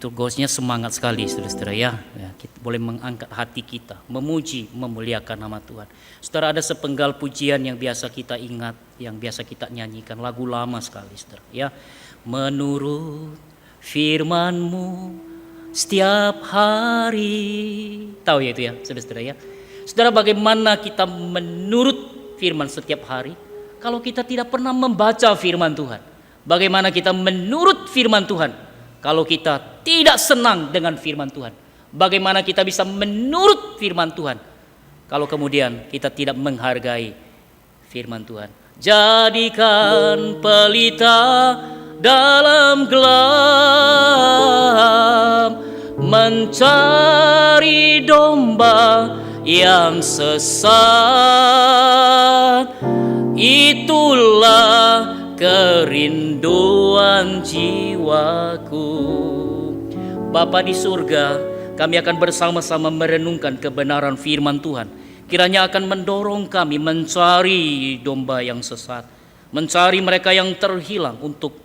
Begitu gosnya semangat sekali saudara-saudara ya. Kita boleh mengangkat hati kita, memuji, memuliakan nama Tuhan. Saudara, ada sepenggal pujian yang biasa kita ingat, yang biasa kita nyanyikan, lagu lama sekali saudara ya. Menurut firman-Mu setiap hari. Tahu ya itu ya saudara-saudara ya. Saudara, bagaimana kita menurut firman setiap hari kalau kita tidak pernah membaca firman Tuhan? Bagaimana kita menurut firman Tuhan kalau kita tidak senang dengan firman Tuhan? Bagaimana kita bisa menurut firman Tuhan kalau kemudian kita tidak menghargai firman Tuhan? Jadikan pelita dalam gelap, mencari domba yang sesat, itulah kerinduan jiwaku. Bapa di surga, kami akan bersama-sama merenungkan kebenaran firman Tuhan. Kiranya akan mendorong kami mencari domba yang sesat, mencari mereka yang terhilang, untuk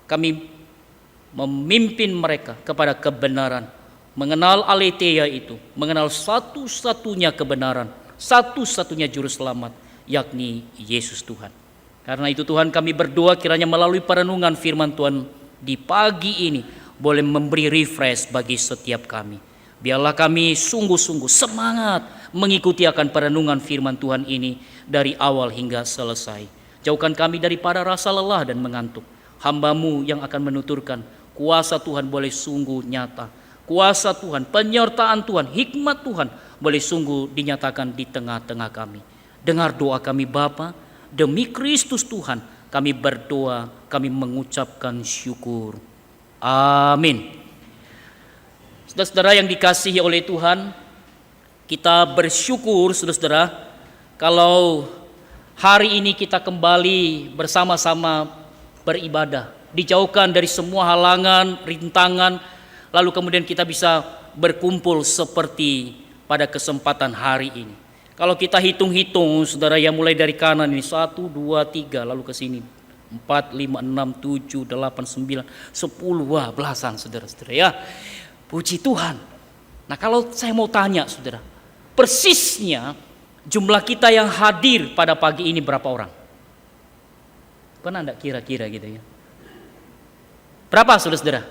kami memimpin mereka kepada kebenaran, mengenal aletheia itu, mengenal satu-satunya kebenaran, satu-satunya juru selamat, yakni Yesus Tuhan. Karena itu Tuhan, kami berdoa kiranya melalui perenungan firman Tuhan di pagi ini boleh memberi refresh bagi setiap kami. Biarlah kami sungguh-sungguh semangat mengikuti akan perenungan firman Tuhan ini dari awal hingga selesai. Jauhkan kami daripada rasa lelah dan mengantuk. Hamba-Mu yang akan menuturkan, kuasa Tuhan boleh sungguh nyata. Kuasa Tuhan, penyertaan Tuhan, hikmat Tuhan boleh sungguh dinyatakan di tengah-tengah kami. Dengar doa kami Bapa, demi Kristus Tuhan kami berdoa, kami mengucapkan syukur. Amin. Saudara-saudara yang dikasihi oleh Tuhan, kita bersyukur saudara-saudara kalau hari ini kita kembali bersama-sama beribadah, dijauhkan dari semua halangan, rintangan, lalu kemudian kita bisa berkumpul seperti pada kesempatan hari ini. Kalau kita hitung-hitung saudara ya, mulai dari kanan ini 1, 2, 3, lalu ke sini 4, 5, 6, 7, 8, 9, 10, wah belasan saudara-saudara ya. Puji Tuhan. Nah kalau saya mau tanya saudara, persisnya jumlah kita yang hadir pada pagi ini berapa orang? Pernah enggak kira-kira gitu ya? Berapa saudara-saudara?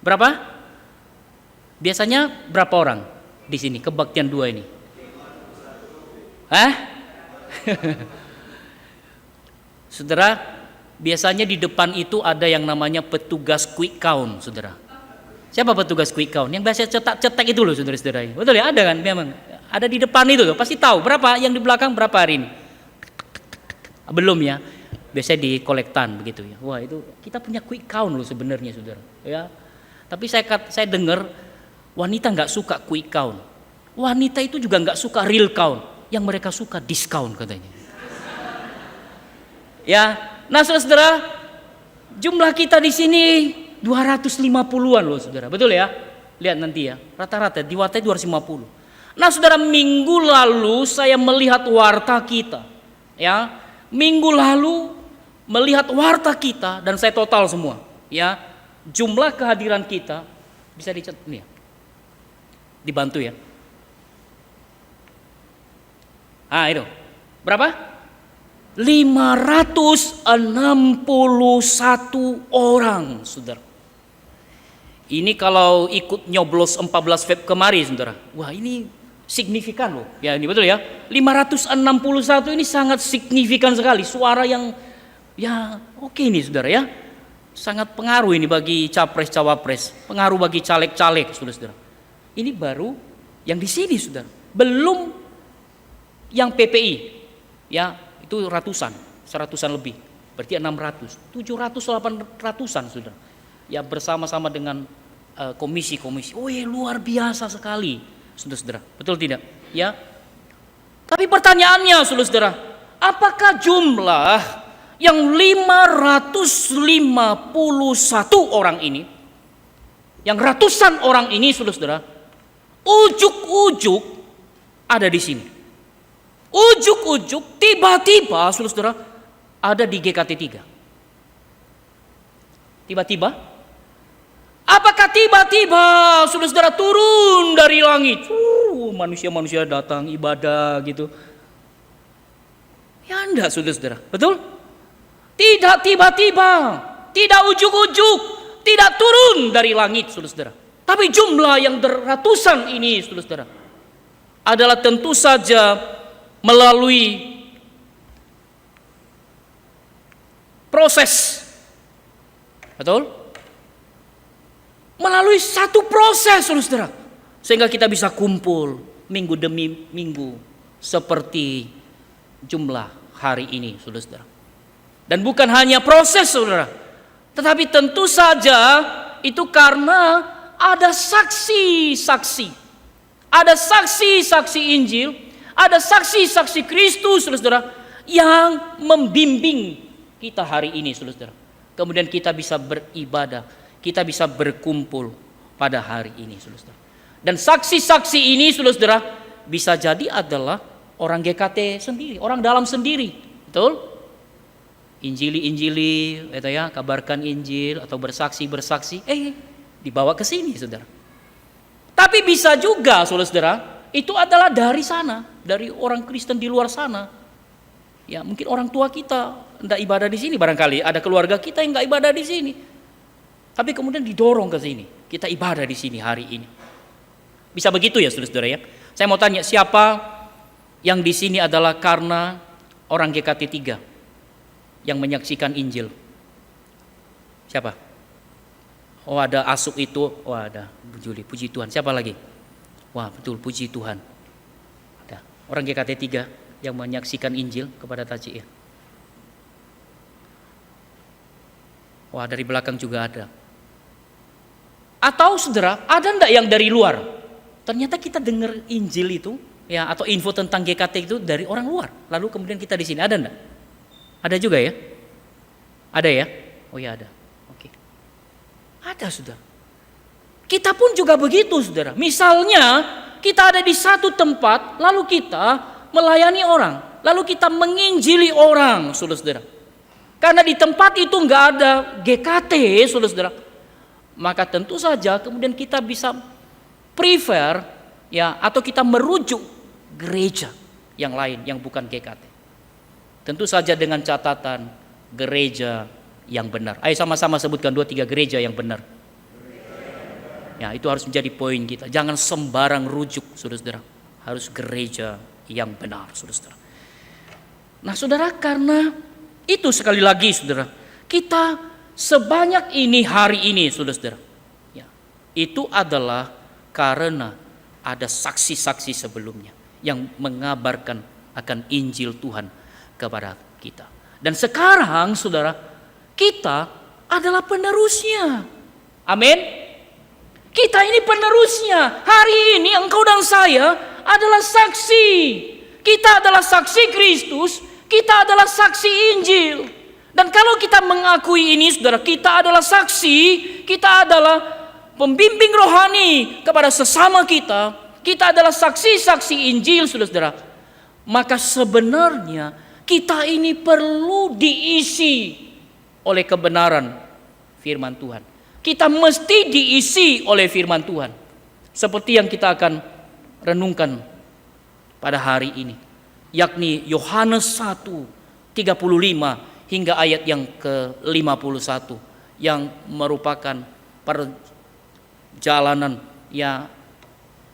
Berapa? Biasanya berapa orang di sini kebaktian 2 ini? Hah? Saudara, biasanya di depan itu ada yang namanya petugas quick count, saudara. Siapa petugas quick count? Yang biasa cetak-cetak itu loh, saudara-saudara. Betul ya, ada kan? Memang ada di depan itu loh, pasti tahu berapa, yang di belakang berapa hari ini. Belum ya, biasanya di kolektan begitu ya. Wah itu kita punya quick count loh sebenarnya saudara. Ya, tapi saya dengar wanita nggak suka quick count. Wanita itu juga nggak suka real count. Yang mereka suka discount katanya. Ya, nah saudara, jumlah kita di sini 250-an loh saudara. Betul ya? Lihat nanti ya, rata-rata di Watai 250. Nah saudara, minggu lalu saya melihat warta kita. Ya, minggu lalu melihat warta kita dan saya total semua. Ya, jumlah kehadiran kita bisa dicatat nih ya. Dibantu ya. Ah itu berapa? 561 orang saudara. Ini kalau ikut nyoblos 14 Feb kemarin saudara. Wah ini signifikan loh. Ya ini betul ya. 561 ini sangat signifikan sekali. Suara yang ya oke nih saudara ya. Sangat pengaruh ini bagi capres-cawapres. Pengaruh bagi caleg-caleg saudara-saudara. Ini baru yang di sini saudara. Belum yang PPI ya itu ratusan, 100-an lebih, berarti 600, 700, 800-an saudara. Ya bersama-sama dengan komisi-komisi. Oh ya luar biasa sekali saudara-saudara, betul tidak? Ya. Tapi pertanyaannya saudara-saudara, apakah jumlah yang 551 orang ini, yang ratusan orang ini saudara-saudara, ujuk-ujuk ada di sini? Ujuk-ujuk tiba-tiba saudara-saudara ada di GKT 3. Tiba-tiba? Apakah tiba-tiba saudara-saudara turun dari langit? Manusia-manusia datang ibadah gitu. Ya enggak saudara-saudara, betul? Tidak tiba-tiba, tidak ujuk-ujuk, tidak turun dari langit saudara-saudara. Tapi jumlah yang ratusan ini saudara-saudara adalah tentu saja melalui proses. Betul? Melalui satu proses saudara-saudara, sehingga kita bisa kumpul minggu demi minggu seperti jumlah hari ini saudara-saudara. Dan bukan hanya proses saudara, tetapi tentu saja itu karena ada saksi-saksi. Ada saksi-saksi Injil, ada saksi-saksi Kristus saudara-saudara yang membimbing kita hari ini saudara-saudara. Kemudian kita bisa beribadah, kita bisa berkumpul pada hari ini saudara-saudara. Dan saksi-saksi ini saudara-saudara bisa jadi adalah orang GKT sendiri, orang dalam sendiri, betul? Injili, itu ya, kabarkan Injil atau bersaksi, dibawa ke sini saudara. Tapi bisa juga saudara-saudara itu adalah dari sana, dari orang Kristen di luar sana. Ya mungkin orang tua kita tidak ibadah di sini, barangkali ada keluarga kita yang nggak ibadah di sini. Tapi kemudian didorong ke sini, kita ibadah di sini hari ini. Bisa begitu ya saudara-saudara ya. Saya mau tanya, siapa yang di sini adalah karena orang GKT 3 yang menyaksikan Injil? Siapa? Oh ada Asuk itu, oh ada Bu Juli, puji Tuhan. Siapa lagi? Wah betul, puji Tuhan. Ada orang GKT 3 yang menyaksikan Injil kepada Taci ya. Wah dari belakang juga ada. Atau saudara, ada enggak yang dari luar? Ternyata kita dengar Injil itu ya, atau info tentang GKT itu dari orang luar. Lalu kemudian kita di sini, ada enggak? Ada juga ya? Ada ya? Oh ya ada. Oke. Ada saudara. Kita pun juga begitu saudara. Misalnya kita ada di satu tempat, lalu kita melayani orang, lalu kita menginjili orang, saudara-saudara. Karena di tempat itu nggak ada GKT, saudara-saudara, maka tentu saja kemudian kita bisa prefer ya, atau kita merujuk gereja yang lain yang bukan GKT. Tentu saja dengan catatan gereja yang benar. Ayo sama-sama sebutkan 2-3 gereja yang benar. Ya, itu harus menjadi poin kita. Jangan sembarang rujuk, saudara-saudara. Harus gereja yang benar, saudara-saudara. Nah, saudara, karena itu sekali lagi, saudara, kita sebanyak ini hari ini, saudara-saudara, ya, itu adalah karena ada saksi-saksi sebelumnya yang mengabarkan akan Injil Tuhan kepada kita. Dan sekarang, saudara, kita adalah penerusnya. Amin. Kita ini penerusnya. Hari ini engkau dan saya adalah saksi. Kita adalah saksi Kristus. Kita adalah saksi Injil. Dan kalau kita mengakui ini, saudara, kita adalah saksi. Kita adalah pembimbing rohani kepada sesama kita. Kita adalah saksi-saksi Injil, saudara. Maka sebenarnya kita ini perlu diisi oleh kebenaran firman Tuhan. Kita mesti diisi oleh firman Tuhan. Seperti yang kita akan renungkan pada hari ini. Yakni Yohanes 1:35 hingga ayat yang ke-51. Yang merupakan perjalanan ya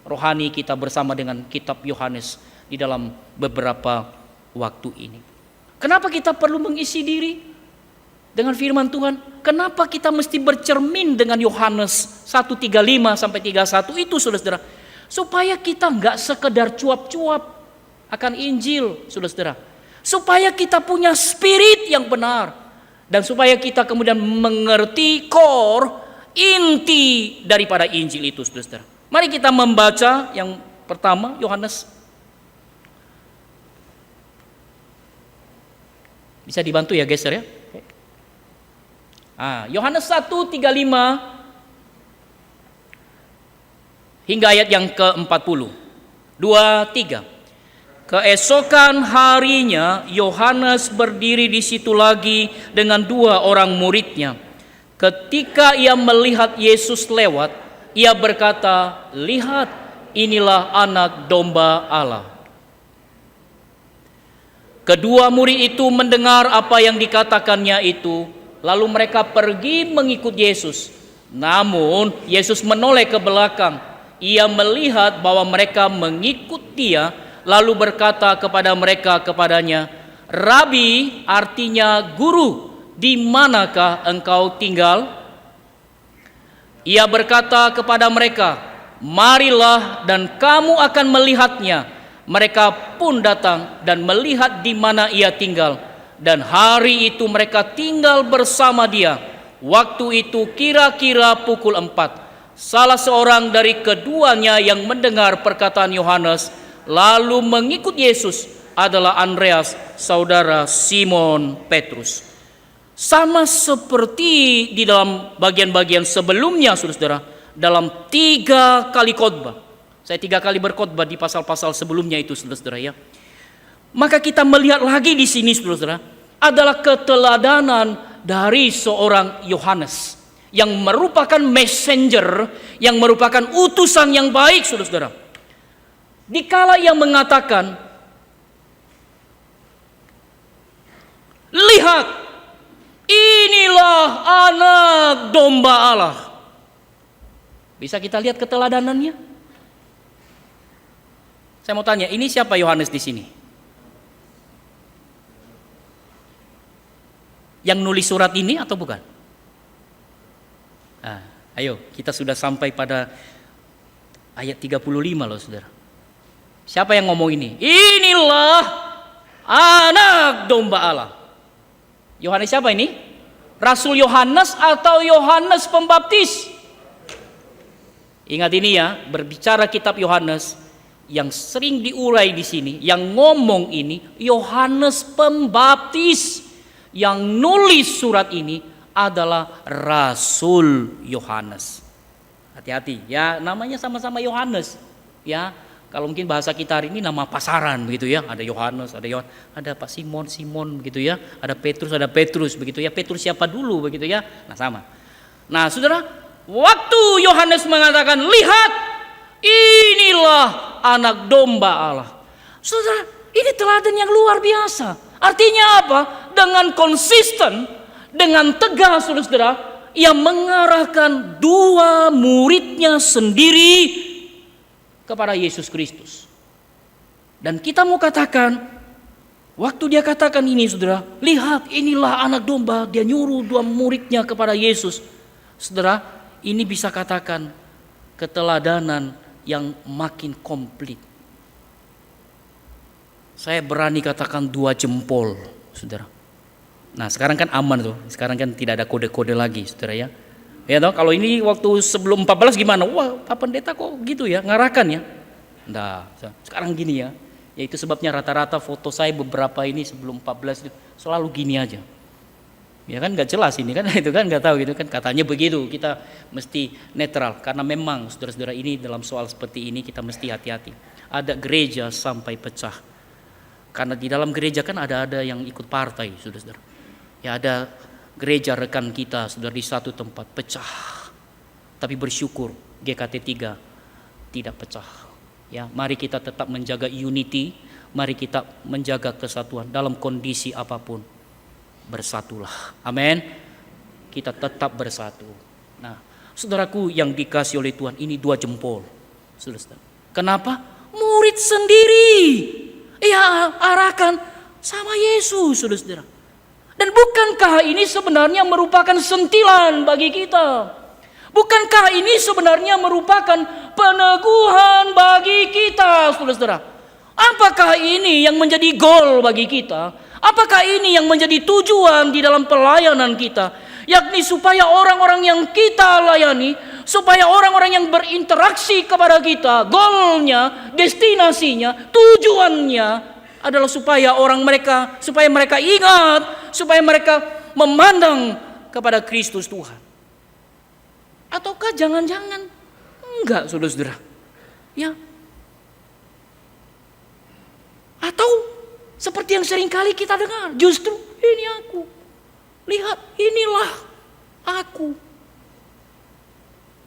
rohani kita bersama dengan kitab Yohanes di dalam beberapa waktu ini. Kenapa kita perlu mengisi diri dengan firman Tuhan? Kenapa kita mesti bercermin dengan Yohanes 1:35 sampai 31 itu, saudara-saudara? Supaya kita enggak sekedar cuap-cuap akan Injil, saudara-saudara. Supaya kita punya spirit yang benar dan supaya kita kemudian mengerti core inti daripada Injil itu, saudara-saudara. Mari kita membaca yang pertama, Yohanes. Bisa dibantu ya, geser ya. Yohanes 1:35 hingga ayat yang ke-40. 2-3. Keesokan harinya Yohanes berdiri di situ lagi dengan 2 orang muridnya. Ketika ia melihat Yesus lewat, ia berkata, "Lihat, inilah anak domba Allah." Kedua murid itu mendengar apa yang dikatakannya itu, lalu mereka pergi mengikut Yesus. Namun Yesus menoleh ke belakang. Ia melihat bahwa mereka mengikut dia, lalu berkata kepada mereka kepadanya, "Rabi," artinya guru, "di manakah engkau tinggal?" Ia berkata kepada mereka, "Marilah dan kamu akan melihatnya." Mereka pun datang dan melihat di mana ia tinggal. Dan hari itu mereka tinggal bersama dia. Waktu itu kira-kira pukul 4. Salah seorang dari keduanya yang mendengar perkataan Yohanes lalu mengikut Yesus adalah Andreas, saudara Simon Petrus. Sama seperti di dalam bagian-bagian sebelumnya, saudara, dalam 3 kali khotbah. Saya 3 kali berkhotbah di pasal-pasal sebelumnya itu, saudara ya. Maka kita melihat lagi di sini, saudara, adalah keteladanan dari seorang Yohanes yang merupakan messenger, yang merupakan utusan yang baik, saudara. Dikala ia mengatakan, "Lihat, inilah anak domba Allah." Bisa kita lihat keteladanannya? Saya mau tanya, ini siapa Yohanes di sini? Yang nulis surat ini atau bukan? Ayo, kita sudah sampai pada ayat 35 loh, saudara. Siapa yang ngomong ini? Inilah anak domba Allah. Yohanes siapa ini? Rasul Yohanes atau Yohanes Pembaptis? Ingat ini ya, berbicara kitab Yohanes, yang sering diurai di sini, yang ngomong ini Yohanes Pembaptis. Yang nulis surat ini adalah Rasul Yohanes. Hati-hati ya, namanya sama-sama Yohanes. Ya, kalau mungkin bahasa kita hari ini nama pasaran begitu ya. Ada Yohanes, ada Pak Simon begitu ya. Ada Petrus begitu ya. Petrus siapa dulu begitu ya. Nah, sama. Nah, saudara, waktu Yohanes mengatakan, "Lihat, inilah anak domba Allah." Saudara, ini teladan yang luar biasa. Artinya apa? Dengan konsisten, dengan tegas, saudara, ia mengarahkan 2 muridnya sendiri kepada Yesus Kristus. Dan kita mau katakan, waktu dia katakan ini, saudara, "Lihat, inilah anak domba," dia nyuruh 2 muridnya kepada Yesus. Saudara, ini bisa katakan keteladanan yang makin komplit. Saya berani katakan 2 jempol, saudara. Nah, sekarang kan aman tuh. Sekarang kan tidak ada kode-kode lagi, saudara ya. Ya toh, kalau ini waktu sebelum 14 gimana? Wah, Pak Pendeta kok gitu ya, ngarahkan ya. Nah, sekarang gini ya. Ya itu sebabnya rata-rata foto saya beberapa ini sebelum 14 itu selalu gini aja. Ya kan nggak jelas ini kan, itu kan nggak tahu gitu kan, katanya begitu. Kita mesti netral karena memang saudara-saudara ini dalam soal seperti ini kita mesti hati-hati. Ada gereja sampai pecah. Karena di dalam gereja kan ada yang ikut partai, saudara-saudara. Ya ada gereja rekan kita, saudara, di satu tempat pecah. Tapi bersyukur GKT 3 tidak pecah. Ya, mari kita tetap menjaga unity, mari kita menjaga kesatuan dalam kondisi apapun. Bersatulah. Amin. Kita tetap bersatu. Nah, saudaraku yang dikasih oleh Tuhan, ini 2 jempol. Saudara. Kenapa? Murid sendiri. Ia arahkan sama Yesus, saudara. Dan bukankah ini sebenarnya merupakan sentilan bagi kita? Bukankah ini sebenarnya merupakan peneguhan bagi kita, saudara? Apakah ini yang menjadi goal bagi kita? Apakah ini yang menjadi tujuan di dalam pelayanan kita? Yakni supaya orang-orang yang kita layani, supaya orang-orang yang berinteraksi kepada kita, goalnya, destinasinya, tujuannya adalah supaya supaya mereka ingat, supaya mereka memandang kepada Kristus Tuhan. Ataukah jangan-jangan enggak, saudara-saudara? Ya. Atau seperti yang sering kali kita dengar, justru ini aku. Lihat, inilah aku. laku.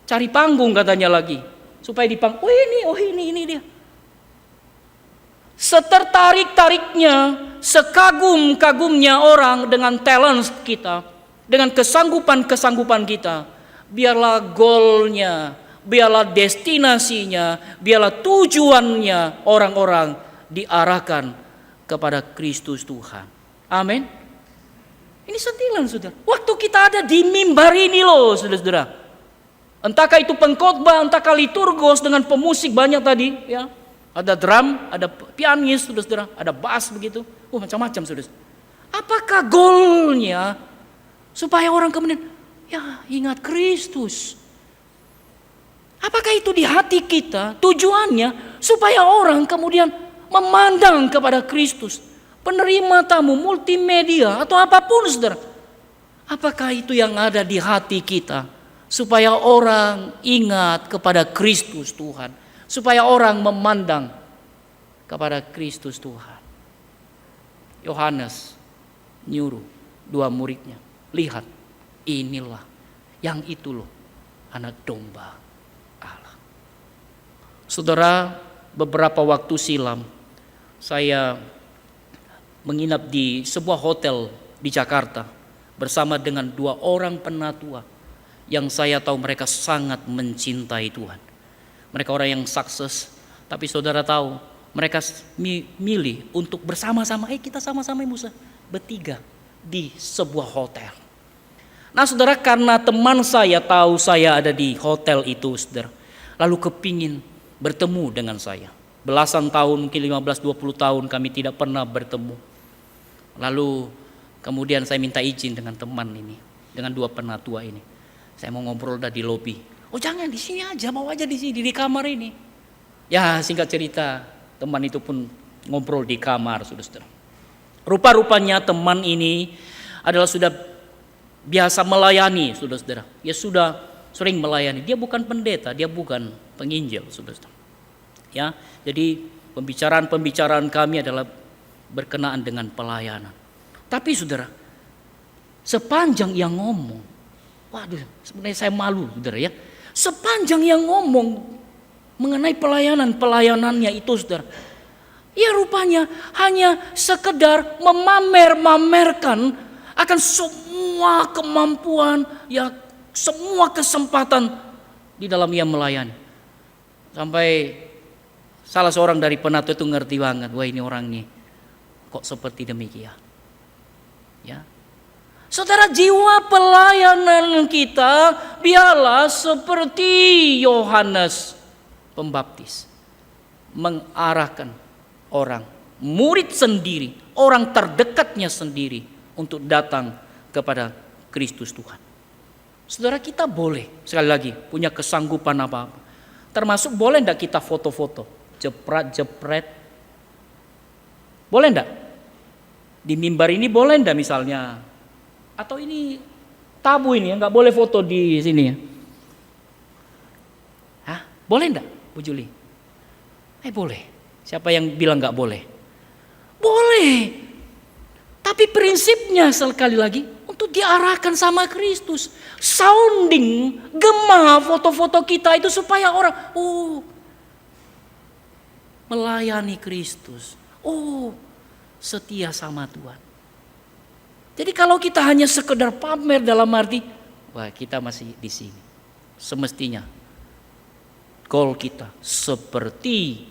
Cari panggung katanya lagi. Supaya dipanggung, oh ini dia. Setertarik-tariknya, sekagum-kagumnya orang dengan talent kita, dengan kesanggupan-kesanggupan kita, biarlah goalnya, biarlah destinasinya, biarlah tujuannya orang-orang diarahkan kepada Kristus Tuhan. Amin. Ini sentilan, saudara. Waktu kita ada di mimbar ini loh, saudara-saudara. Entahkah itu pengkhotbah, entahkah liturgos dengan pemusik banyak tadi, ya. Ada drum, ada pianis, saudara-saudara, ada bass begitu. Macam-macam, saudara. Apakah goalnya supaya orang kemudian ya ingat Kristus? Apakah itu di hati kita tujuannya supaya orang kemudian memandang kepada Kristus? Penerima tamu multimedia atau apapun, saudara. Apakah itu yang ada di hati kita supaya orang ingat kepada Kristus Tuhan, supaya orang memandang kepada Kristus Tuhan? Yohanes nyuruh dua muridnya, lihat, inilah, yang itu loh anak domba Allah. Saudara, beberapa waktu silam saya menginap di sebuah hotel di Jakarta bersama dengan dua orang penatua yang saya tahu mereka sangat mencintai Tuhan. Mereka orang yang sukses, tapi saudara tahu mereka milih untuk bersama-sama, kita sama-sama Musa, bertiga di sebuah hotel. Nah saudara, karena teman saya tahu saya ada di hotel itu, saudara, lalu kepingin bertemu dengan saya. Belasan tahun, mungkin 15-20 tahun kami tidak pernah bertemu. Lalu kemudian saya minta izin dengan teman ini, dengan dua penatua ini. Saya mau ngobrol di lobi. Oh jangan, di sini aja, mau aja di sini, di kamar ini. Ya singkat cerita, teman itu pun ngobrol di kamar, saudara. Rupa-rupanya teman ini adalah sudah biasa melayani, saudara. Dia sudah sering melayani. Dia bukan pendeta, dia bukan penginjil, saudara. Ya, jadi pembicaraan kami adalah berkenaan dengan pelayanan. Tapi saudara, sepanjang yang ngomong, waduh, sebenarnya saya malu, saudara ya. Sepanjang yang ngomong mengenai pelayanannya itu, saudara, ya rupanya hanya sekedar memamerkan akan semua kemampuan, ya semua kesempatan di dalam ia melayani. Sampai salah seorang dari penatua itu ngerti banget, wah ini orang nih kok seperti demikian. Ya. Saudara, jiwa pelayanan kita biarlah seperti Yohanes Pembaptis, mengarahkan orang, murid sendiri, orang terdekatnya sendiri untuk datang kepada Kristus Tuhan. Saudara, kita boleh sekali lagi punya kesanggupan apa-apa. Termasuk boleh enggak kita foto-foto, jepret. Boleh enggak? Di mimbar ini boleh enggak misalnya? Atau ini tabu ini ya, enggak boleh foto di sini ya? Hah? Boleh enggak, Bu Juli? Boleh. Siapa yang bilang enggak boleh? Boleh. Tapi prinsipnya sekali lagi untuk diarahkan sama Kristus. Sounding, gema foto-foto kita itu supaya orang melayani Kristus. Setia sama Tuhan. Jadi kalau kita hanya sekedar pamer dalam arti, wah kita masih di sini. Semestinya goal kita seperti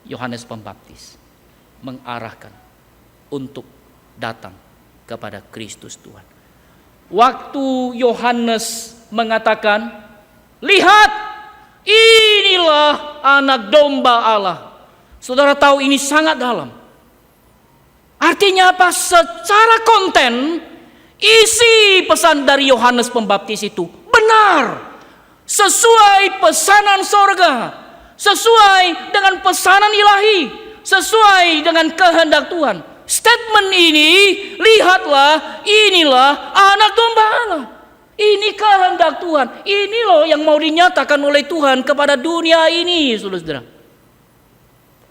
Yohanes Pembaptis, mengarahkan untuk datang kepada Kristus Tuhan. Waktu Yohanes mengatakan, lihat, inilah anak domba Allah. Saudara tahu ini sangat dalam. Artinya apa? Secara konten, isi pesan dari Yohanes Pembaptis itu benar, sesuai pesanan sorga, sesuai dengan pesanan ilahi, sesuai dengan kehendak Tuhan. Statement ini, lihatlah, inilah anak domba Allah. Ini kehendak Tuhan. Ini loh yang mau dinyatakan oleh Tuhan kepada dunia ini, saudara.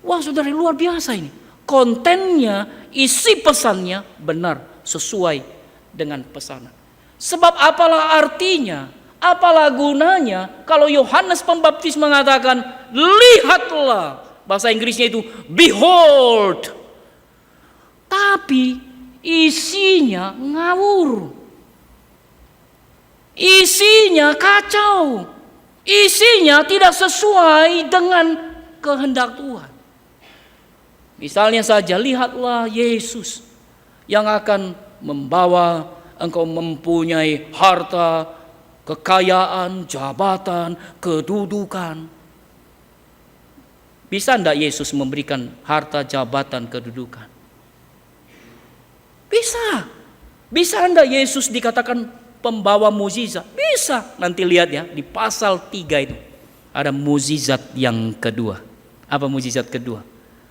Wah, saudara, luar biasa ini. Kontennya, isi pesannya benar, sesuai dengan pesanan. Sebab apalah artinya, apalah gunanya kalau Yohanes Pembaptis mengatakan, lihatlah, bahasa Inggrisnya itu behold, tapi isinya ngawur, isinya kacau, isinya tidak sesuai dengan kehendak Tuhan. Misalnya saja, lihatlah Yesus yang akan membawa engkau mempunyai harta, kekayaan, jabatan, kedudukan. Bisa enggak Yesus memberikan harta, jabatan, kedudukan? Bisa. Bisa enggak Yesus dikatakan pembawa mukjizat? Bisa. Nanti lihat ya, di pasal 3 itu ada mukjizat yang kedua. Apa mukjizat kedua?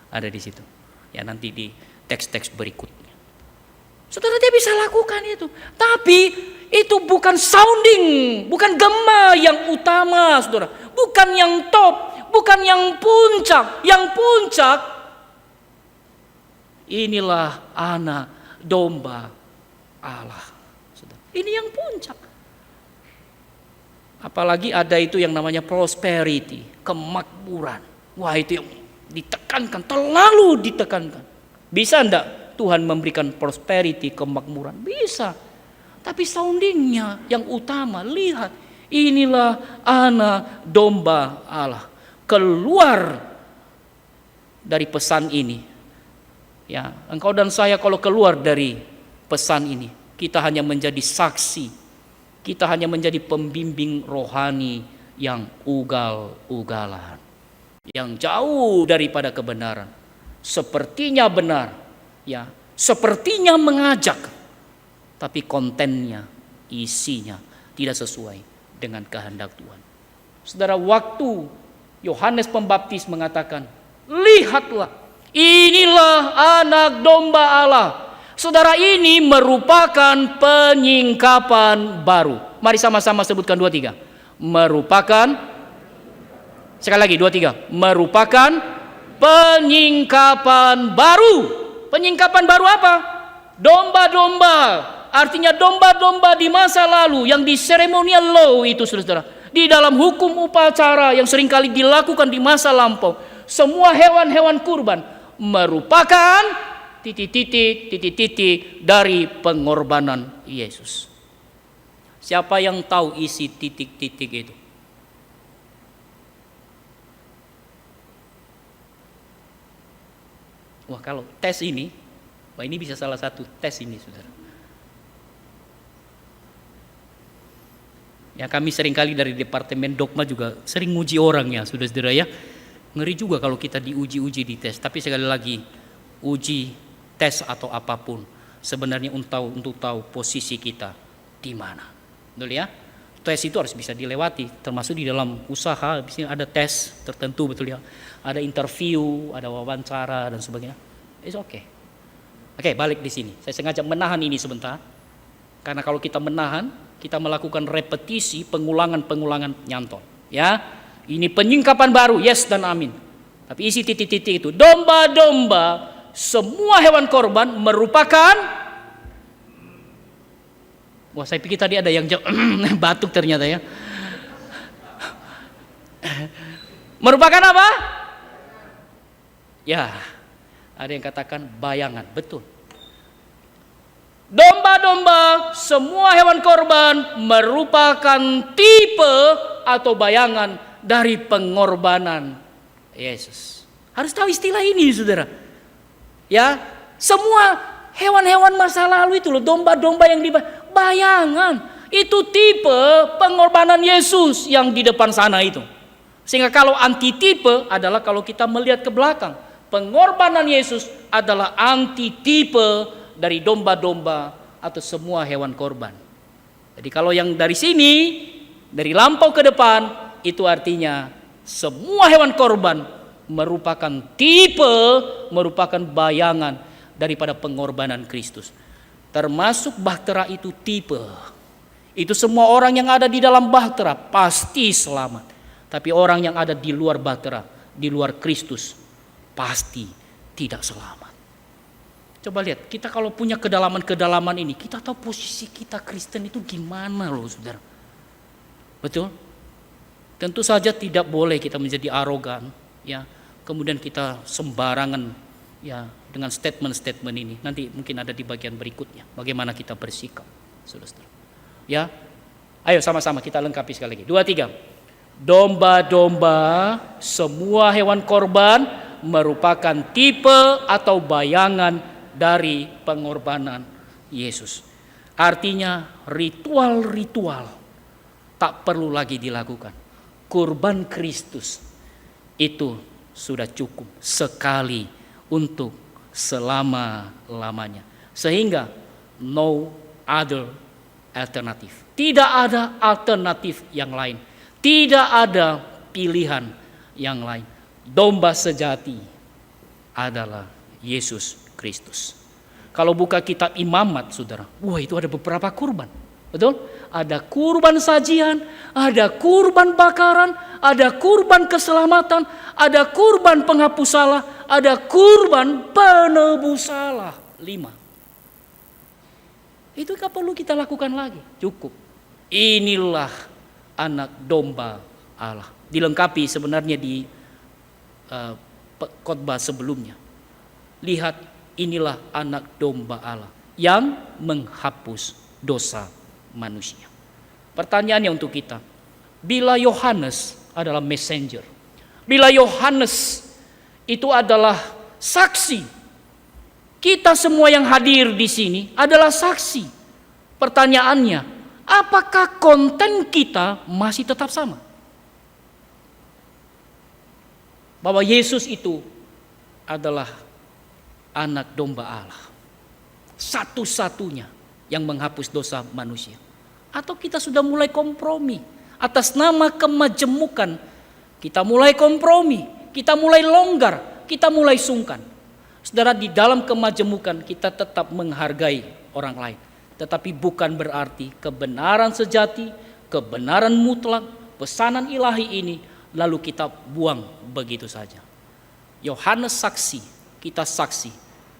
Ada di situ. Ya, nanti di teks-teks berikutnya. Saudara, dia bisa lakukan itu. Tapi itu bukan sounding, bukan gema yang utama, saudara. Bukan yang top, bukan yang puncak. Yang puncak, inilah anak domba Allah. Saudara. Ini yang puncak. Apalagi ada itu yang namanya prosperity, kemakmuran. Wah, itu yang ditekankan, terlalu ditekankan. Bisa enggak Tuhan memberikan prosperity, kemakmuran? Bisa. Tapi soundingnya yang utama, lihat, inilah anak domba Allah. Keluar dari pesan ini, ya, engkau dan saya kalau keluar dari pesan ini, kita hanya menjadi saksi, kita hanya menjadi pembimbing rohani yang ugal-ugalan, yang jauh daripada kebenaran. Sepertinya benar, ya, sepertinya mengajak, tapi kontennya, isinya tidak sesuai dengan kehendak Tuhan. Saudara, waktu Yohanes Pembaptis mengatakan, lihatlah, inilah anak domba Allah. Saudara, ini merupakan penyingkapan baru. Mari sama-sama sebutkan 2-3. Merupakan, sekali lagi 2-3. Merupakan penyingkapan baru. Penyingkapan baru apa? Domba-domba. Artinya domba-domba di masa lalu yang di ceremonial law itu, saudara. Di dalam hukum upacara yang seringkali dilakukan di masa lampau. Semua hewan-hewan kurban merupakan titik-titik dari pengorbanan Yesus. Siapa yang tahu isi titik-titik itu? Wah, kalau tes ini, wah, ini bisa salah satu tes ini, saudara. Ya, kami seringkali dari Departemen Dogma juga sering nguji orang ya, saudara-saudara ya. Ngeri juga kalau kita diuji-uji di tes. Tapi sekali lagi, uji, tes atau apapun, sebenarnya untuk tahu posisi kita di mana. Betul ya? Tes itu harus bisa dilewati, termasuk di dalam usaha, biasanya ada tes tertentu, betul ya? Ada interview, ada wawancara dan sebagainya. It's okay. Oke, balik di sini. Saya sengaja menahan ini sebentar. Karena kalau kita menahan, kita melakukan repetisi, pengulangan nyantol. Ya, ini penyingkapan baru, yes dan amin. Tapi isi titik-titik itu, domba-domba, semua hewan korban merupakan, wah, saya pikir tadi ada yang batuk ternyata ya. Merupakan apa? Ya, ada yang katakan bayangan, betul. Domba-domba, semua hewan korban merupakan tipe atau bayangan dari pengorbanan Yesus. Harus tahu istilah ini, saudara. Ya, semua hewan-hewan masa lalu itu loh, domba-domba yang bayangan, itu tipe pengorbanan Yesus yang di depan sana itu. Sehingga kalau antitipe adalah kalau kita melihat ke belakang, pengorbanan Yesus adalah antitipe dari domba-domba atau semua hewan korban. Jadi kalau yang dari sini, dari lampau ke depan, itu artinya semua hewan korban merupakan tipe, merupakan bayangan daripada pengorbanan Kristus. Termasuk bahtera itu tipe. Itu semua orang yang ada di dalam bahtera pasti selamat. Tapi orang yang ada di luar bahtera, di luar Kristus, pasti tidak selamat. Coba lihat, kita kalau punya kedalaman-kedalaman ini, kita tahu posisi kita Kristen itu gimana loh saudara. Betul? Tentu saja tidak boleh kita menjadi arogan, ya. Kemudian kita sembarangan, ya, dengan statement-statement ini. Nanti mungkin ada di bagian berikutnya, bagaimana kita bersikap, saudara. Ya, ayo sama-sama kita lengkapi sekali lagi. 2, 3. Domba-domba, semua hewan korban merupakan tipe atau bayangan dari pengorbanan Yesus. Artinya ritual-ritual tak perlu lagi dilakukan. Kurban Kristus itu sudah cukup sekali untuk selama-lamanya. Sehingga no other alternative. Tidak ada alternatif yang lain. Tidak ada pilihan yang lain. Domba sejati adalah Yesus Kristus. Kalau buka kitab Imamat, saudara, wah itu ada beberapa kurban. Betul? Ada kurban sajian, ada kurban bakaran, ada kurban keselamatan, ada kurban penghapus salah, ada kurban penebus salah. 5. Itu gak perlu kita lakukan lagi, cukup. Inilah anak domba Allah. Dilengkapi sebenarnya di khotbah sebelumnya. Lihat, inilah anak domba Allah yang menghapus dosa manusia. Pertanyaannya untuk kita, bila Yohanes adalah messenger, bila Yohanes itu adalah saksi, kita semua yang hadir di sini adalah saksi. Pertanyaannya, apakah konten kita masih tetap sama? Bahwa Yesus itu adalah anak domba Allah, satu-satunya yang menghapus dosa manusia. Atau kita sudah mulai kompromi atas nama kemajemukan, kita mulai kompromi, kita mulai longgar, kita mulai sungkan. Saudara, di dalam kemajemukan kita tetap menghargai orang lain, tetapi bukan berarti kebenaran sejati, kebenaran mutlak, pesanan ilahi ini lalu kita buang begitu saja. Yohanes saksi, kita saksi,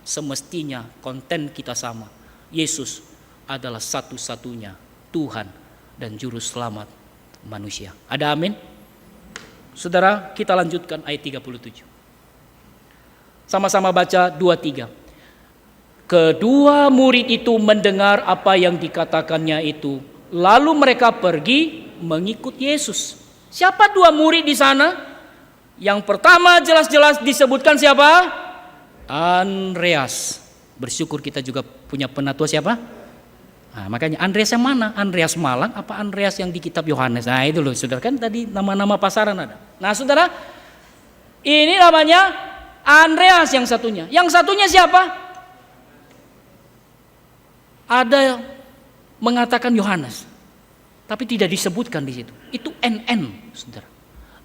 semestinya konten kita sama. Yesus adalah satu-satunya Tuhan dan Juru Selamat manusia. Ada amin? Saudara, kita lanjutkan ayat 37. Sama-sama baca 2-3. Kedua murid itu mendengar apa yang dikatakannya itu, lalu mereka pergi mengikut Yesus. Siapa dua murid di sana? Yang pertama jelas-jelas disebutkan siapa? Andreas. Bersyukur kita juga punya penatua siapa? Nah, makanya Andreas yang mana? Andreas Malang apa Andreas yang di kitab Yohanes? Nah itu loh saudara, kan tadi nama-nama pasaran ada. Nah saudara, ini namanya Andreas yang satunya. Yang satunya siapa? Ada yang mengatakan Yohanes, tapi tidak disebutkan di situ. Itu NN, saudara.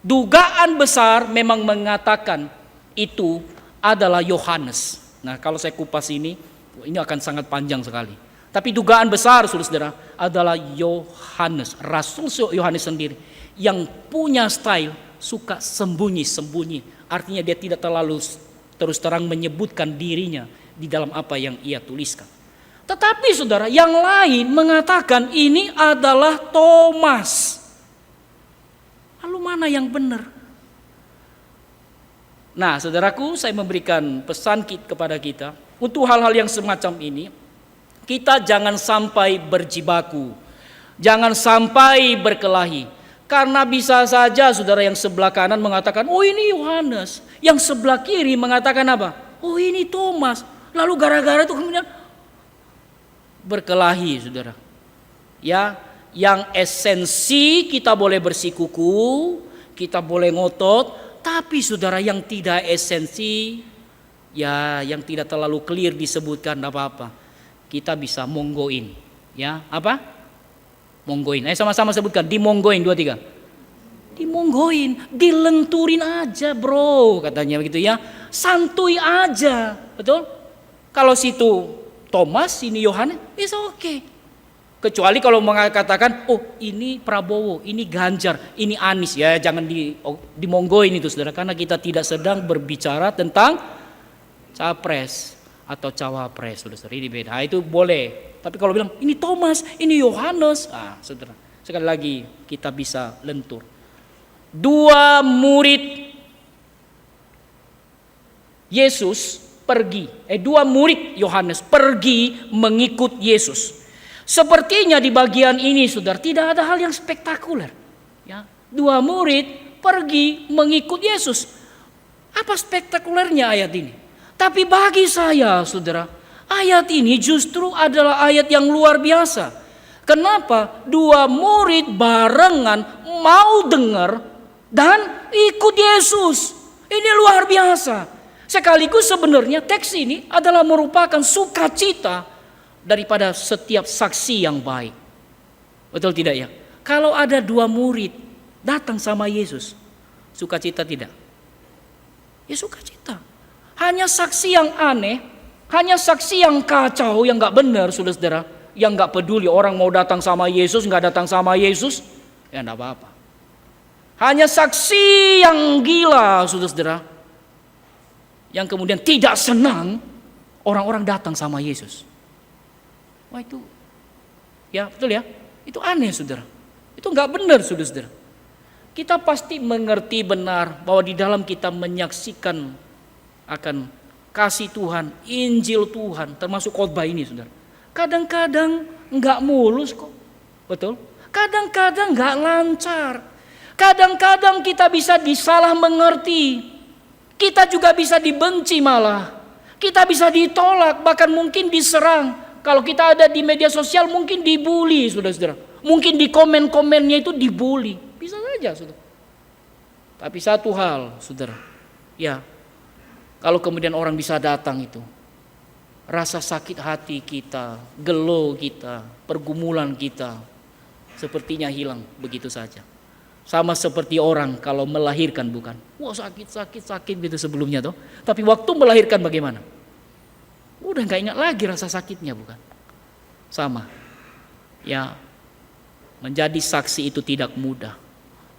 Dugaan besar memang mengatakan itu adalah Yohanes. Nah, kalau saya kupas ini akan sangat panjang sekali. Tapi dugaan besar, saudara, adalah Yohanes, Rasul Yohanes sendiri, yang punya style suka sembunyi-sembunyi. Artinya dia tidak terlalu terus terang menyebutkan dirinya di dalam apa yang ia tuliskan. Tetapi saudara, yang lain mengatakan ini adalah Thomas. Lalu mana yang benar? Nah, saudaraku, saya memberikan pesan kepada kita untuk hal-hal yang semacam ini. Kita jangan sampai berjibaku, jangan sampai berkelahi. Karena bisa saja saudara yang sebelah kanan mengatakan, oh ini Yohanes. Yang sebelah kiri mengatakan apa? Oh ini Thomas. Lalu gara-gara itu kemudian berkelahi, saudara. Ya, yang esensi kita boleh bersikuku, kita boleh ngotot, tapi saudara yang tidak esensi, ya yang tidak terlalu clear disebutkan apa-apa. Kita bisa monggoin, ya apa? Monggoin. Ayo sama-sama sebutkan, dimonggoin 2-3. Dimonggoin, dilenturin aja, bro, katanya begitu ya. Santuy aja, betul? Kalau situ Thomas, ini Yohanes, it's okay. Kecuali kalau mengatakan, oh ini Prabowo, ini Ganjar, ini Anies, ya jangan dimonggoin itu saudara, karena kita tidak sedang berbicara tentang capres atau cawapres, saudara. Ini beda. Itu boleh. Tapi kalau bilang ini Thomas, ini Yohanes, saudara, sekali lagi kita bisa lentur. Dua murid Yesus pergi, dua murid Yohanes pergi mengikut Yesus. Sepertinya di bagian ini, saudara, tidak ada hal yang spektakuler. Ya, dua murid pergi mengikut Yesus. Apa spektakulernya ayat ini? Tapi bagi saya, saudara, ayat ini justru adalah ayat yang luar biasa. Kenapa? Dua murid barengan mau dengar dan ikut Yesus. Ini luar biasa. Sekaligus sebenarnya teks ini adalah merupakan sukacita daripada setiap saksi yang baik. Betul tidak ya? Kalau ada dua murid datang sama Yesus, sukacita tidak? Ya sukacita. Hanya saksi yang aneh, hanya saksi yang kacau, yang gak benar, saudara, yang gak peduli orang mau datang sama Yesus, gak datang sama Yesus, ya gak apa-apa. Hanya saksi yang gila, saudara, yang kemudian tidak senang orang-orang datang sama Yesus. Wah itu, ya betul ya, itu aneh, saudara. Itu gak benar, saudara. Kita pasti mengerti benar bahwa di dalam kita menyaksikan akan kasih Tuhan, Injil Tuhan, termasuk khotbah ini, saudara. Kadang-kadang nggak mulus kok, betul? Kadang-kadang nggak lancar. Kadang-kadang kita bisa disalah mengerti. Kita juga bisa dibenci malah. Kita bisa ditolak, bahkan mungkin diserang. Kalau kita ada di media sosial mungkin dibully, saudara-saudara. Mungkin di komen-komennya itu dibully. Bisa saja, saudara. Tapi satu hal, saudara, ya, kalau kemudian orang bisa datang itu, rasa sakit hati kita, gelo kita, pergumulan kita, sepertinya hilang begitu saja. Sama seperti orang kalau melahirkan, bukan? Wah sakit gitu sebelumnya toh. Tapi waktu melahirkan bagaimana? Udah gak ingat lagi rasa sakitnya, bukan? Sama. Ya, menjadi saksi itu tidak mudah.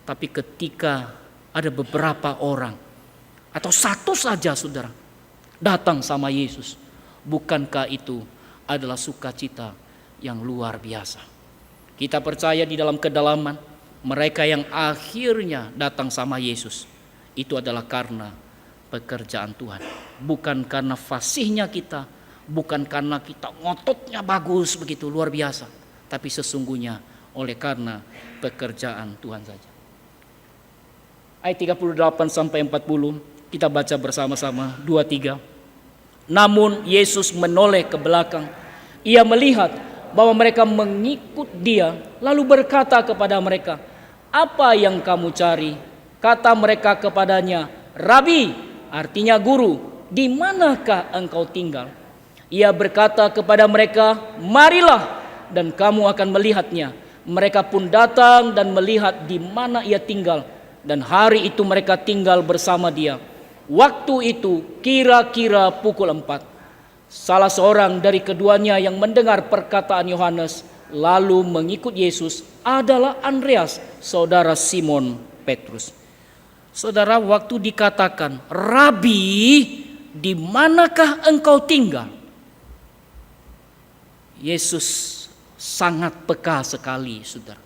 Tapi ketika ada beberapa orang atau satu saja, saudara, datang sama Yesus, bukankah itu adalah sukacita yang luar biasa? Kita percaya di dalam kedalaman mereka yang akhirnya datang sama Yesus itu adalah karena pekerjaan Tuhan, bukan karena fasihnya kita, bukan karena kita ngototnya bagus begitu luar biasa, tapi sesungguhnya oleh karena pekerjaan Tuhan saja. Ayat 38 sampai 40 kita baca bersama-sama, 2-3. Namun Yesus menoleh ke belakang. Ia melihat bahwa mereka mengikut dia, lalu berkata kepada mereka, "Apa yang kamu cari?" Kata mereka kepadanya, "Rabi," artinya guru, "di manakah engkau tinggal?" Ia berkata kepada mereka, "Marilah dan kamu akan melihatnya." Mereka pun datang dan melihat di mana ia tinggal, dan hari itu mereka tinggal bersama dia. Waktu itu kira-kira pukul 4. Salah seorang dari keduanya yang mendengar perkataan Yohanes lalu mengikut Yesus adalah Andreas, saudara Simon Petrus. Saudara, waktu dikatakan, "Rabi, di manakah engkau tinggal?" Yesus sangat peka sekali, saudara,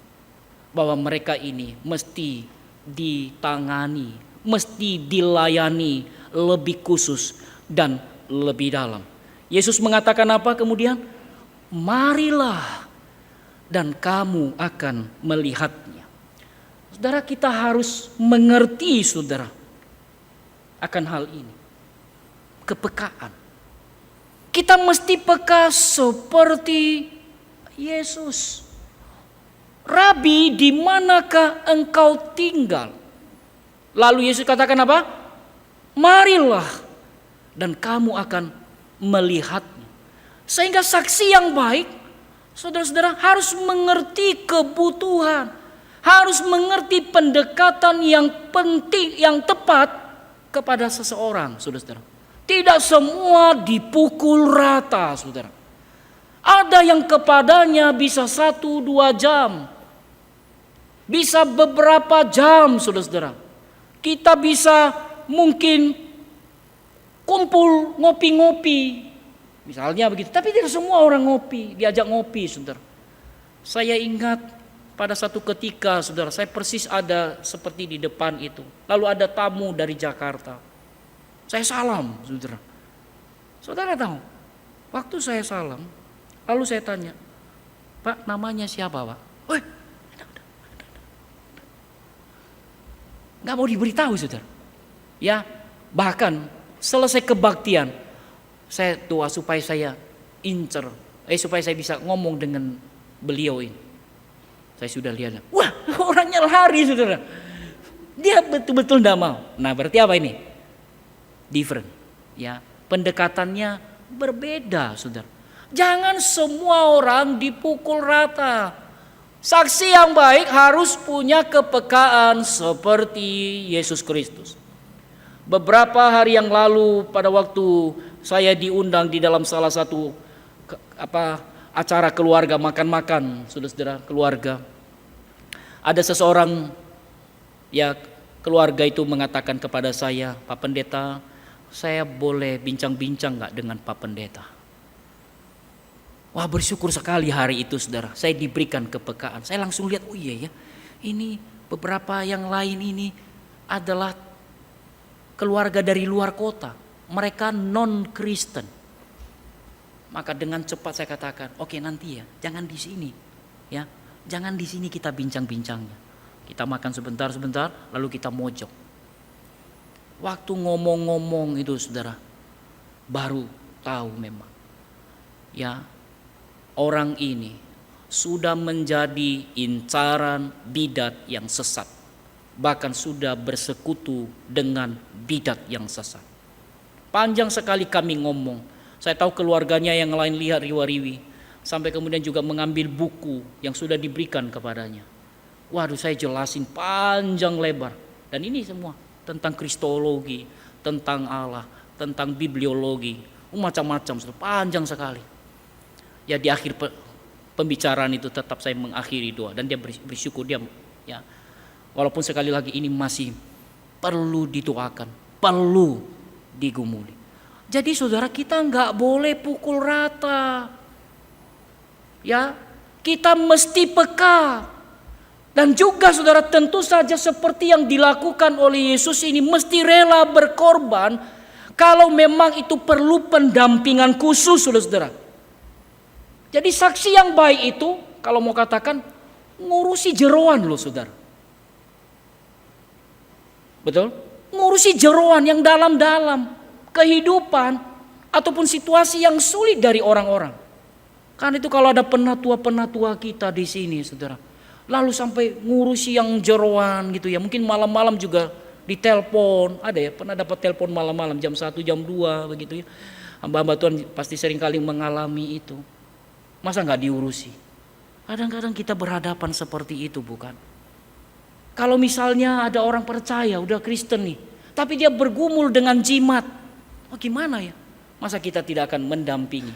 bahwa mereka ini mesti ditangani, mesti dilayani lebih khusus dan lebih dalam. Yesus mengatakan apa kemudian? "Marilah dan kamu akan melihatnya." Saudara, kita harus mengerti, saudara, akan hal ini. Kepekaan. Kita mesti peka seperti Yesus. "Rabi, di manakah engkau tinggal?" Lalu Yesus katakan apa? "Marilah dan kamu akan melihatnya." Sehingga saksi yang baik, saudara-saudara, harus mengerti kebutuhan, harus mengerti pendekatan yang penting, yang tepat kepada seseorang, saudara-saudara. Tidak semua dipukul rata, saudara. Ada yang kepadanya bisa 1-2 jam, bisa beberapa jam, saudara-saudara. Kita bisa mungkin kumpul ngopi-ngopi, Misalnya begitu. Tapi tidak semua orang diajak ngopi, saudara. Saya ingat pada satu ketika, saudara, saya persis ada seperti di depan itu. Lalu ada tamu dari Jakarta. Saya salam, saudara. Saudara tahu, waktu saya salam, lalu saya tanya, Pak, namanya siapa, Pak? Woi, nggak mau diberitahu, saudara. Ya, bahkan selesai kebaktian, saya doa supaya saya supaya saya bisa ngomong dengan beliau ini. Saya sudah lihat, wah, orangnya lari, saudara. Dia betul-betul tidak mau. Nah, berarti apa ini? Different, ya. Pendekatannya berbeda, saudara. Jangan semua orang dipukul rata. Saksi yang baik harus punya kepekaan seperti Yesus Kristus. Beberapa hari yang lalu pada waktu saya diundang di dalam salah satu acara keluarga, makan-makan, saudara-saudara, keluarga. Ada seseorang, ya, keluarga itu mengatakan kepada saya, Pak Pendeta, saya boleh bincang-bincang gak dengan Pak Pendeta? Wah, bersyukur sekali hari itu, saudara. Saya diberikan kepekaan. Saya langsung lihat, oh iya ya, ini beberapa yang lain ini adalah keluarga dari luar kota. Mereka non-Kristen. Maka dengan cepat saya katakan, oke, nanti ya, jangan di sini, ya, jangan di sini kita bincang-bincangnya. Kita makan sebentar, lalu kita mojok. Waktu ngomong-ngomong itu, saudara, baru tahu memang, ya, orang ini sudah menjadi incaran bidat yang sesat, bahkan sudah bersekutu dengan bidat yang sesat. Panjang sekali kami ngomong. Saya tahu keluarganya yang lain lihat riwa-riwi. Sampai kemudian juga mengambil buku yang sudah diberikan kepadanya. Waduh, saya jelasin panjang lebar. Dan ini semua tentang kristologi, tentang Allah, tentang bibliologi. Macam-macam, panjang sekali. Ya, di akhir pembicaraan itu tetap saya mengakhiri doa. Dan dia bersyukur, dia, ya, walaupun sekali lagi ini masih perlu didoakan, perlu digumuli. Jadi saudara, kita nggak boleh pukul rata, ya, kita mesti peka. Dan juga saudara, tentu saja seperti yang dilakukan oleh Yesus ini, mesti rela berkorban kalau memang itu perlu pendampingan khusus, saudara. Jadi saksi yang baik itu, kalau mau katakan, ngurusi jeroan loh, saudara. Betul? Ngurusi jeroan yang dalam-dalam, kehidupan ataupun situasi yang sulit dari orang-orang. Kan itu kalau ada penatua-penatua kita di sini, saudara, lalu sampai ngurusi yang jeroan gitu ya, mungkin malam-malam juga ditelepon. Ada ya, pernah dapat telepon malam-malam jam 1, jam 2 begitu ya. Hamba-hamba Tuhan pasti sering kali mengalami itu. Masa nggak diurusi? Kadang-kadang kita berhadapan seperti itu, bukan? Kalau misalnya ada orang percaya, udah Kristen nih, tapi dia bergumul dengan jimat, oh gimana ya? Masa kita tidak akan mendampingi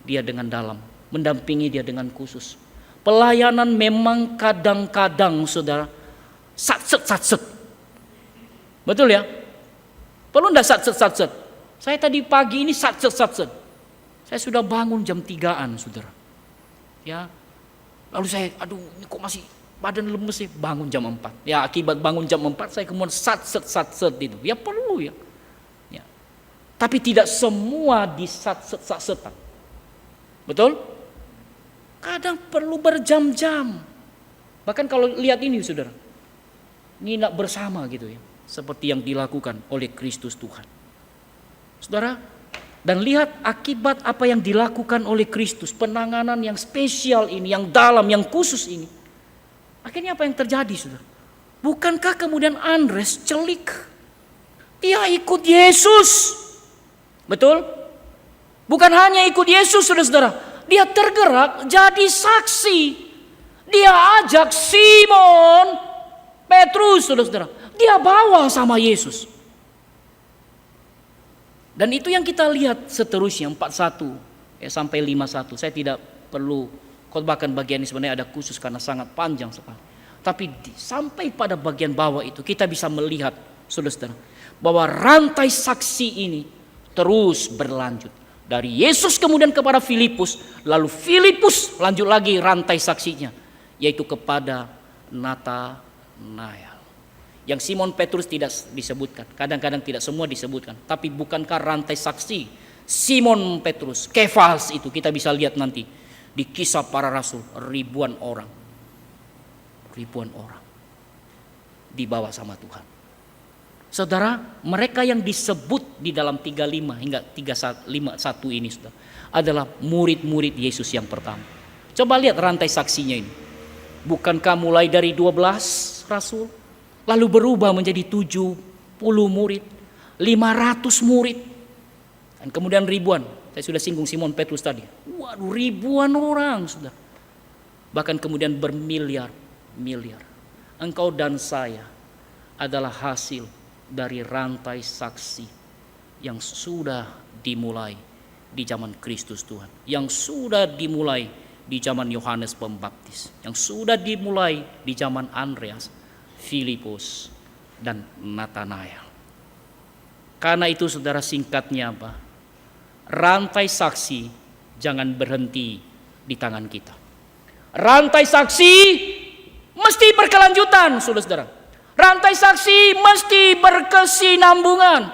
dia dengan dalam, mendampingi dia dengan khusus. Pelayanan memang kadang-kadang, saudara, satset. Betul ya? Perlu enggak satset? Saya tadi pagi ini satset. Saya sudah bangun jam 3-an, saudara. Ya. Lalu saya, aduh, ini kok masih badan lemes sih, bangun jam 4. Ya, akibat bangun jam 4 saya kemudian satset itu. Ya perlu ya. Ya. Tapi tidak semua disatset-satsetan. Betul? Kadang perlu berjam-jam. Bahkan kalau lihat ini, saudara, nginap bersama gitu ya, seperti yang dilakukan oleh Kristus Tuhan. Saudara, dan lihat akibat apa yang dilakukan oleh Kristus, penanganan yang spesial ini, yang dalam, yang khusus ini. Akhirnya apa yang terjadi, saudara? Bukankah kemudian Andres celik? Dia ikut Yesus. Betul? Bukan hanya ikut Yesus, saudara-saudara. Dia tergerak jadi saksi. Dia ajak Simon Petrus, saudara-saudara. Dia bawa sama Yesus. Dan itu yang kita lihat seterusnya 41 sampai 51. Saya tidak perlu khotbahkan bagian ini, sebenarnya ada khusus karena sangat panjang sekali. Tapi sampai pada bagian bawah itu kita bisa melihat, saudara-saudara, bahwa rantai saksi ini terus berlanjut. Dari Yesus kemudian kepada Filipus, lalu Filipus lanjut lagi rantai saksinya, yaitu kepada Natanael. Yang Simon Petrus tidak disebutkan, kadang-kadang tidak semua disebutkan. Tapi bukankah rantai saksi Simon Petrus, Kefas itu kita bisa lihat nanti di Kisah Para Rasul, ribuan orang dibawa sama Tuhan. Saudara, mereka yang disebut di dalam 35 hingga 351 ini sudah adalah murid-murid Yesus yang pertama. Coba lihat rantai saksinya ini. Bukankah mulai dari 12 rasul, lalu berubah menjadi 70 murid, 500 murid, dan kemudian ribuan. Saya sudah singgung Simon Petrus tadi. Waduh, ribuan orang sudah. Bahkan kemudian bermiliar-miliar. Engkau dan saya adalah hasil dari rantai saksi yang sudah dimulai di zaman Kristus Tuhan, yang sudah dimulai di zaman Yohanes Pembaptis, yang sudah dimulai di zaman Andreas, Filipus, dan Natanael. Karena itu saudara, singkatnya apa? Rantai saksi jangan berhenti di tangan kita. Rantai saksi mesti berkelanjutan, saudara-saudara. Rantai saksi mesti berkesinambungan.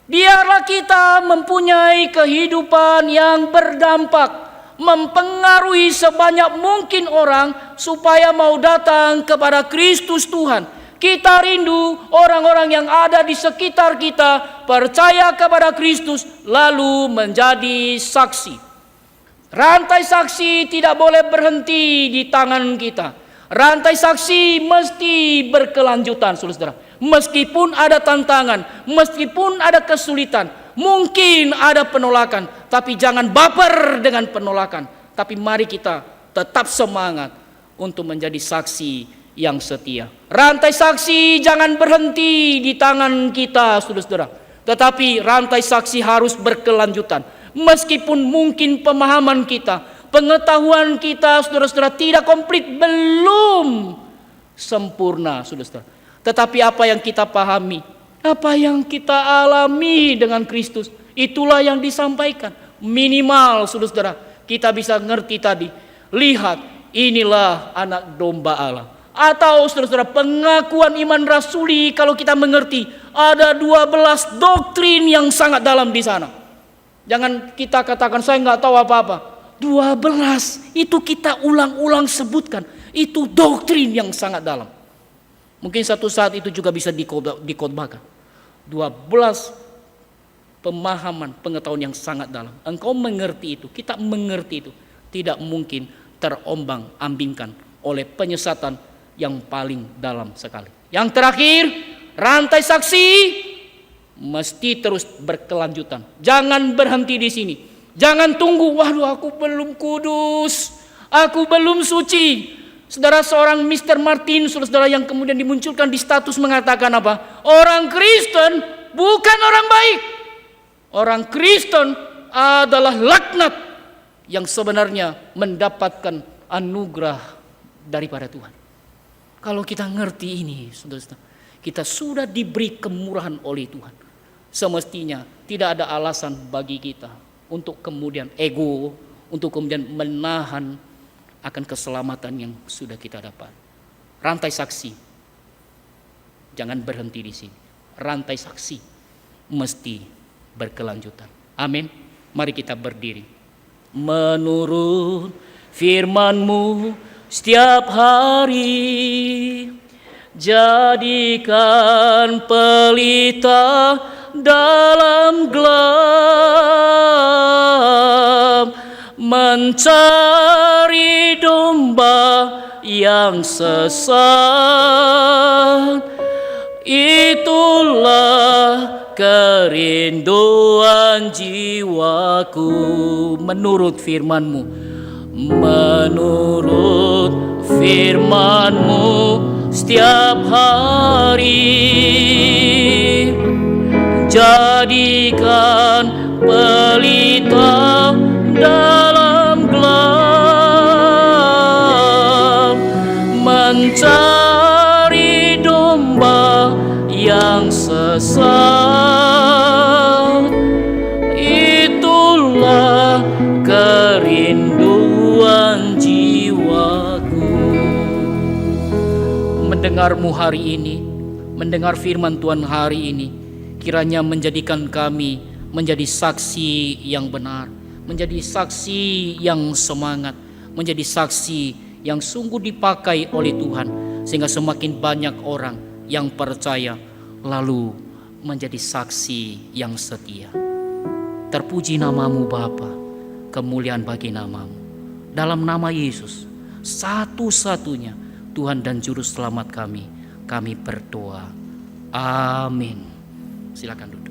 Biarlah kita mempunyai kehidupan yang berdampak, mempengaruhi sebanyak mungkin orang supaya mau datang kepada Kristus Tuhan. Kita rindu orang-orang yang ada di sekitar kita percaya kepada Kristus lalu menjadi saksi. Rantai saksi tidak boleh berhenti di tangan kita. Rantai saksi mesti berkelanjutan, saudara. Meskipun ada tantangan, meskipun ada kesulitan, mungkin ada penolakan, tapi jangan baper dengan penolakan. Tapi mari kita tetap semangat untuk menjadi saksi yang setia. Rantai saksi jangan berhenti di tangan kita, saudara. Tetapi rantai saksi harus berkelanjutan. Meskipun mungkin pemahaman kita, pengetahuan kita, saudara-saudara, tidak komplit, belum sempurna, saudara-saudara. Tetapi apa yang kita pahami, apa yang kita alami dengan Kristus, itulah yang disampaikan. Minimal, saudara-saudara, kita bisa ngerti tadi. Lihat, inilah anak domba Allah. Atau saudara-saudara, pengakuan iman rasuli, kalau kita mengerti, ada 12 doktrin yang sangat dalam di sana. Jangan kita katakan, saya nggak tahu apa-apa. 12 itu kita ulang-ulang sebutkan. Itu doktrin yang sangat dalam. Mungkin satu saat itu juga bisa dikhotbahkan. 12 pemahaman, pengetahuan yang sangat dalam. Engkau mengerti itu, kita mengerti itu. Tidak mungkin terombang-ambingkan oleh penyesatan yang paling dalam sekali. Yang terakhir, rantai saksi mesti terus berkelanjutan. Jangan berhenti di sini. Jangan tunggu, waduh aku belum kudus, aku belum suci. Saudara, seorang Mr. Martin, saudara yang kemudian dimunculkan di status mengatakan apa? Orang Kristen bukan orang baik. Orang Kristen adalah laknat yang sebenarnya mendapatkan anugerah daripada Tuhan. Kalau kita ngerti ini, saudara, kita sudah diberi kemurahan oleh Tuhan. Semestinya tidak ada alasan bagi kita untuk kemudian ego, untuk kemudian menahan akan keselamatan yang sudah kita dapat. Rantai saksi jangan berhenti di sini. Rantai saksi mesti berkelanjutan. Amin. Mari kita berdiri. Menurut firman-Mu setiap hari, jadikan pelita dalam gelap, mencari domba yang sesat. Itulah kerinduan jiwaku. Menurut firman-Mu, menurut firman-Mu setiap hari, jadikan pelita dalam gelap, mencari domba yang sesat. Itulah mendengarmu hari ini, mendengar firman Tuhan hari ini, kiranya menjadikan kami menjadi saksi yang benar, menjadi saksi yang semangat, menjadi saksi yang sungguh dipakai oleh Tuhan, sehingga semakin banyak orang yang percaya lalu menjadi saksi yang setia. Terpuji namamu Bapa, kemuliaan bagi namamu. Dalam nama Yesus, satu-satunya Tuhan dan Juru Selamat kami berdoa. Amin. Silakan duduk.